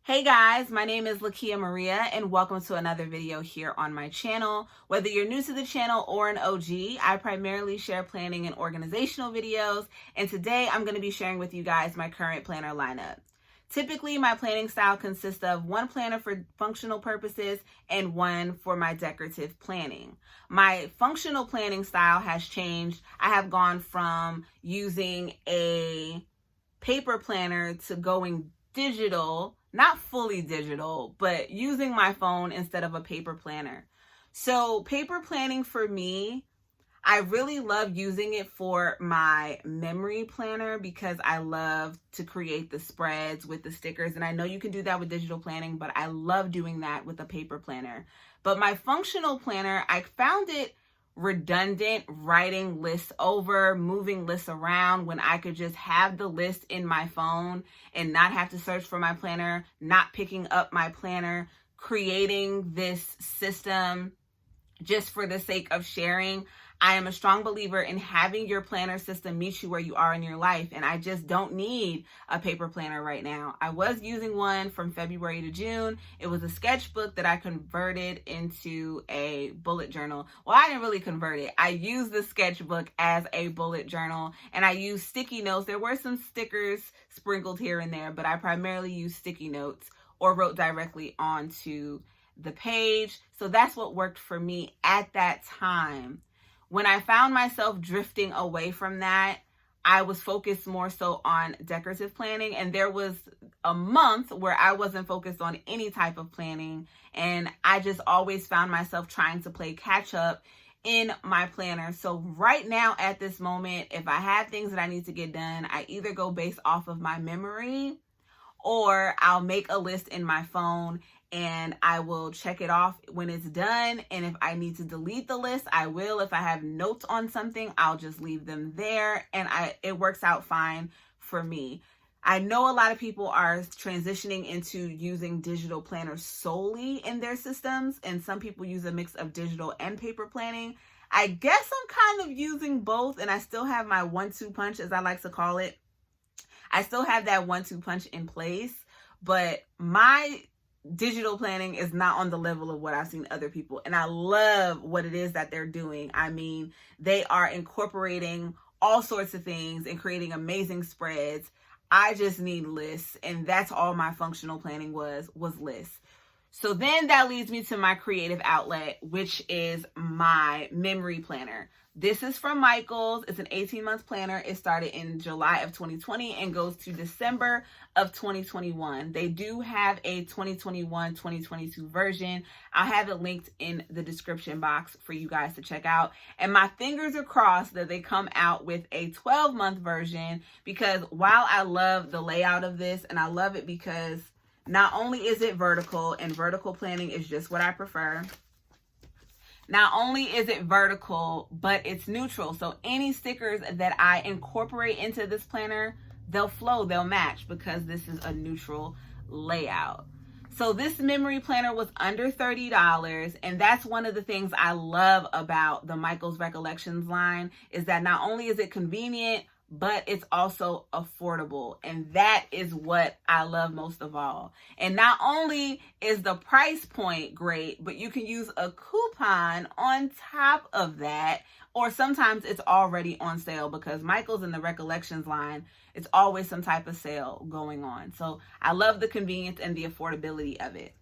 Hey guys, my name is Lakia Maria and welcome to another video here on my channel. Whether you're new to the channel or an OG, I primarily share planning and organizational videos, and today I'm going to be sharing with you guys my current planner lineup. Typically, my planning style consists of one planner for functional purposes and one for my decorative planning. My functional planning style has changed. I have gone from using a paper planner to going digital, not fully digital, but using my phone instead of a paper planner. So paper planning for me, I really love using it for my memory planner because I love to create the spreads with the stickers. And I know you can do that with digital planning, but I love doing that with a paper planner. But my functional planner, I found it redundant writing lists over, moving lists around when I could just have the list in my phone and not have to search for my planner, not picking up my planner, creating this system just for the sake of sharing. I am a strong believer in having your planner system meet you where you are in your life, and I just don't need a paper planner right now. I was using one from February to June. It was a sketchbook that I converted into a bullet journal. Well, I didn't really convert it. I used the sketchbook as a bullet journal, and I used sticky notes. There were some stickers sprinkled here and there, but I primarily used sticky notes or wrote directly onto the page. So that's what worked for me at that time. When I found myself drifting away from that, I was focused more so on decorative planning, and there was a month where I wasn't focused on any type of planning, and I just always found myself trying to play catch up in my planner. So right now at this moment, if I have things that I need to get done, I either go based off of my memory or I'll make a list in my phone and I will check it off when it's done. And if I need to delete the list, I will. If I have notes on something, I'll just leave them there, and it works out fine for me. I know a lot of people are transitioning into using digital planners solely in their systems, and some people use a mix of digital and paper planning. I guess I'm kind of using both, and I still have my 1-2 punch, as I like to call it. I still have that 1-2 punch in place, but my digital planning is not on the level of what I've seen other people. And I love what it is that they're doing. I mean, they are incorporating all sorts of things and creating amazing spreads. I just need lists, and that's all my functional planning was lists. So then that leads me to my creative outlet, which is my memory planner. This is from Michaels. It's an 18-month planner. It started in July of 2020 and goes to December of 2021. They do have a 2021-2022 version. I'll have it linked in the description box for you guys to check out. And my fingers are crossed that they come out with a 12-month version, because while I love the layout of this, and I love it because not only is it vertical, and vertical planning is just what I prefer. Not only is it vertical, but it's neutral. So any stickers that I incorporate into this planner, they'll flow, they'll match, because this is a neutral layout. So this memory planner was under $30, and that's one of the things I love about the Michaels Recollections line, is that not only is it convenient, but it's also affordable. And that is what I love most of all. And not only is the price point great, but you can use a coupon on top of that, or sometimes it's already on sale, because Michaels in the Recollections line, it's always some type of sale going on. So I love the convenience and the affordability of it.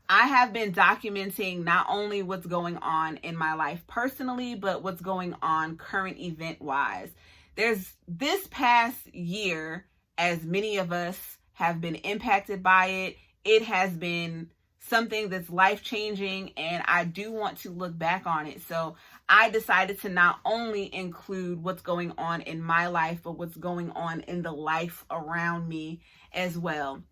I have been documenting not only what's going on in my life personally, but what's going on current event wise. There's this past year, as many of us have been impacted by it, it has been something that's life-changing, and I do want to look back on it. So I decided to not only include what's going on in my life, but what's going on in the life around me as well.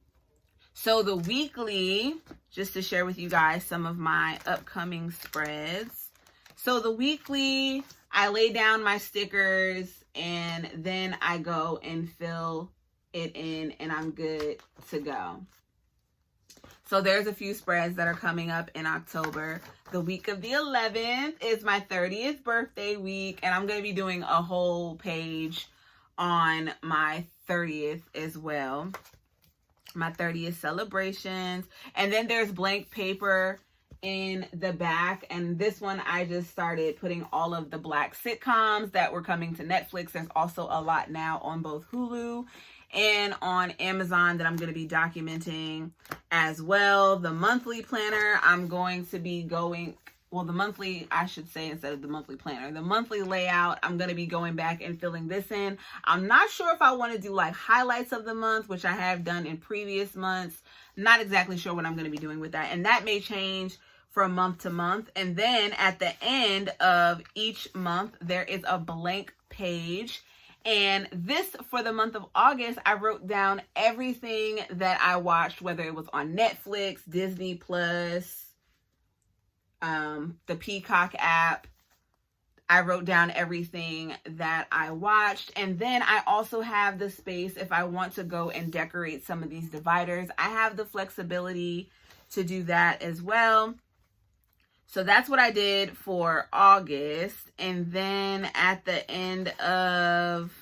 So the weekly, just to share with you guys some of my upcoming spreads. So the weekly, I lay down my stickers, and then I go and fill it in, and I'm good to go. So there's a few spreads that are coming up in October. The week of the 11th is my 30th birthday week, and I'm going to be doing a whole page on my 30th as well. my 30th celebrations. And then there's blank paper in the back, and this one I just started putting all of the Black sitcoms that were coming to Netflix. There's also a lot now on both Hulu and on Amazon that I'm going to be documenting as well. The monthly planner, I'm going to be going, well, the monthly, I should say, instead of the monthly planner, the monthly layout, I'm going to be going back and filling this in. I'm not sure if I want to do like highlights of the month, which I have done in previous months. Not exactly sure what I'm going to be doing with that, and that may change from month to month. And then at the end of each month, there is a blank page. And this, for the month of August, I wrote down everything that I watched, whether it was on Netflix, Disney Plus, the Peacock app. I wrote down everything that I watched. And then I also have the space if I want to go and decorate some of these dividers. I have the flexibility to do that as well. So that's what I did for August. And then at the end of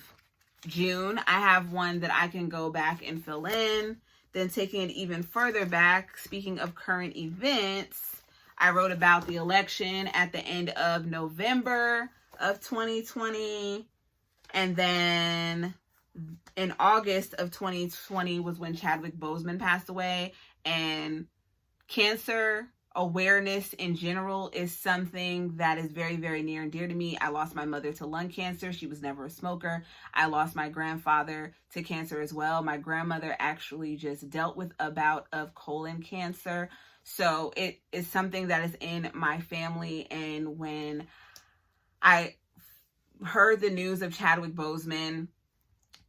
June, I have one that I can go back and fill in. Then taking it even further back, speaking of current events, I wrote about the election at the end of November of 2020. And then in August of 2020 was when Chadwick Boseman passed away. And cancer awareness in general is something that is very, very near and dear to me. I lost my mother to lung cancer. She was never a smoker. I lost my grandfather to cancer as well. My grandmother actually just dealt with a bout of colon cancer. So it is something that is in my family. And when I heard the news of Chadwick Boseman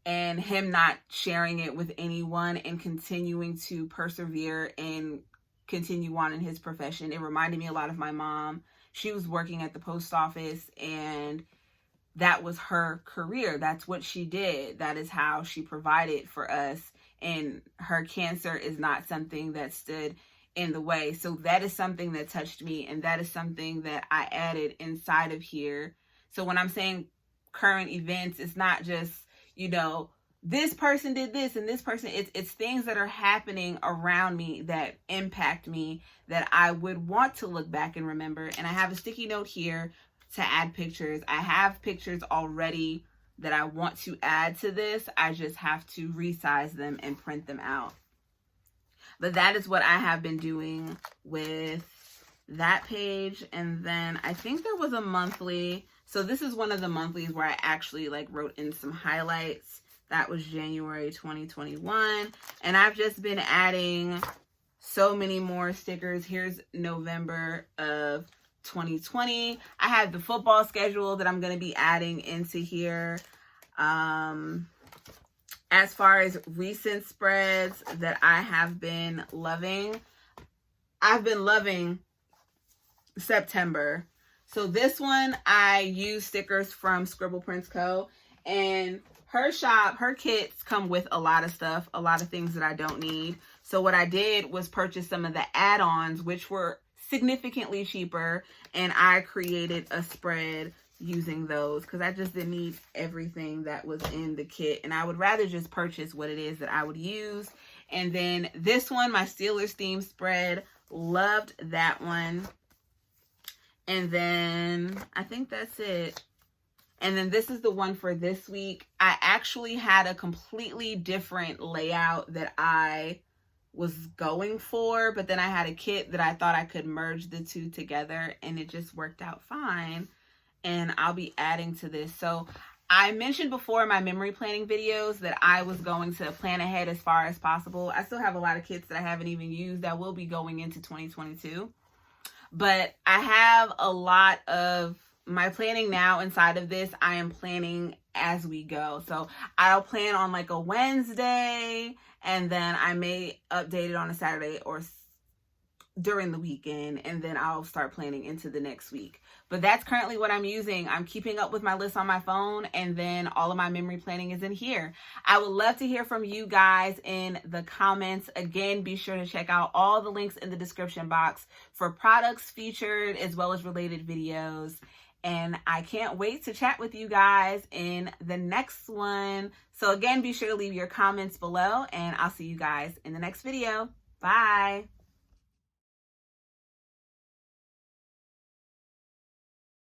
and him not sharing it with anyone and continuing to persevere and continue on in his profession, it reminded me a lot of my mom. She was working at the post office, and that was her career. That's what she did. That is how she provided for us. And her cancer is not something that stood in the way. So that is something that touched me, and that is something that I added inside of here. So when I'm saying current events, it's not just, you know, this person did this and this person, it's things that are happening around me that impact me that I would want to look back and remember. And I have a sticky note here to add pictures. I have pictures already that I want to add to this. I just have to resize them and print them out. But that is what I have been doing with that page. And then I think there was a monthly. So this is one of the monthlies where I actually like wrote in some highlights. That was January 2021. And I've just been adding so many more stickers. Here's November of 2020. I have the football schedule that I'm going to be adding into here. As far as recent spreads that I have been loving, I've been loving September. So this one, I use stickers from Scribble Prints Co. And her shop, her kits come with a lot of stuff, a lot of things that I don't need. So what I did was purchase some of the add-ons, which were significantly cheaper. And I created a spread using those because I just didn't need everything that was in the kit. And I would rather just purchase what it is that I would use. And then this one, my Steelers theme spread, loved that one. And then I think that's it. And then this is the one for this week. I actually had a completely different layout that I was going for, but then I had a kit that I thought I could merge the two together, and it just worked out fine. And I'll be adding to this. So I mentioned before in my memory planning videos that I was going to plan ahead as far as possible. I still have a lot of kits that I haven't even used that will be going into 2022. But I have a lot of my planning now inside of this. I am planning as we go. So I'll plan on like a Wednesday, and then I may update it on a Saturday or during the weekend, and then I'll start planning into the next week. But that's currently what I'm using. I'm keeping up with my list on my phone, and then all of my memory planning is in here. I would love to hear from you guys in the comments. Again, be sure to check out all the links in the description box for products featured as well as related videos. And I can't wait to chat with you guys in the next one. So again, be sure to leave your comments below, and I'll see you guys in the next video. Bye.